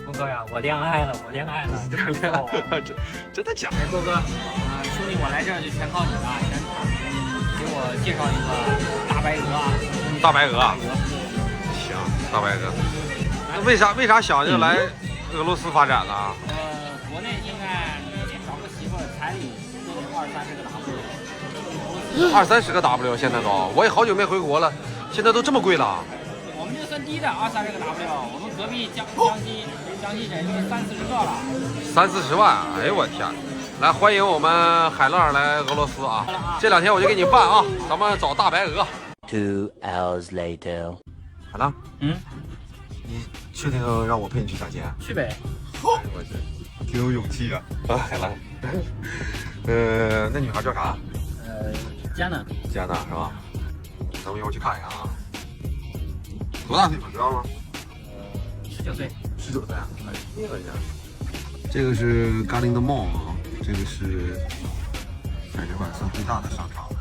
波哥呀，我恋爱了，我恋爱了，真的假的？波哥，兄弟，我来这儿就全靠你了，先给我介绍一个大白鹅啊。大白鹅啊，行，大白鹅。那为啥想就来俄罗斯发展了？国内现在找个媳妇儿彩礼都得20-30个 W，20-30个 W 现在都，我也好久没回国了，现在都这么贵了。我们这算低的，20-30个 W，我们隔壁江西人就30-40个了，30-40万，哎呦我天！来欢迎我们海浪来俄罗斯啊！这2天我就给你办啊，咱们找大白鹅。2 hours later， 海浪，你确定让我陪你去相亲？去呗。我去，挺有勇气啊！海浪，那女孩叫啥？加呢？加纳是吧？咱们一会儿去看一下啊。多大岁数知道吗？19岁。19岁啊！哎呀，这个是嘎林的 mall 啊，这个是在这块算最大的商场了。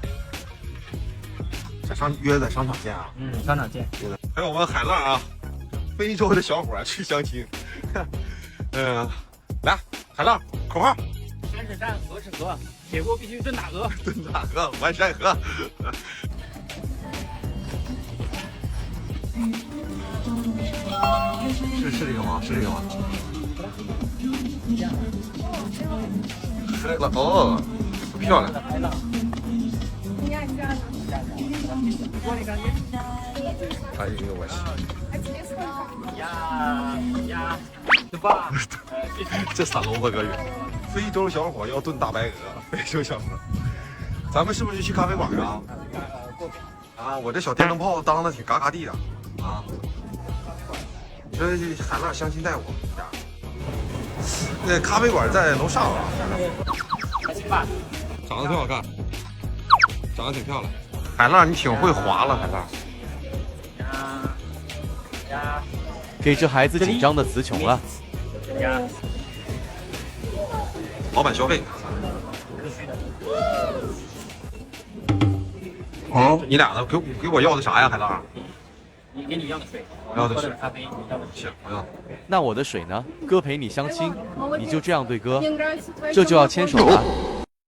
约在商场见啊！商场见。还有我们海浪啊，非洲的小伙去相亲。来，海浪口号：山是山，河是河，铁锅必须炖大鹅。炖大鹅，完山河。是这个吗？是这个吗？是这个哦，漂亮。哎呦我去！呀，对吧？这3萝卜哥，非洲小伙要炖大白鹅，非洲小伙，咱们是不是就去咖啡馆啊？啊，我这小电灯泡当的挺嘎嘎地的啊！你说这海浪相亲带我一下，那咖啡馆在楼上啊。长得挺好看，长得挺漂亮。海浪，你挺会滑了，海浪。给这孩子紧张的词穷了。老板消费。你俩呢？给我要的啥呀，海浪？给你要的水，要的水，咖啡，要的行，不要。那我的水呢？哥陪你相亲，你就这样对哥？这就要牵手了。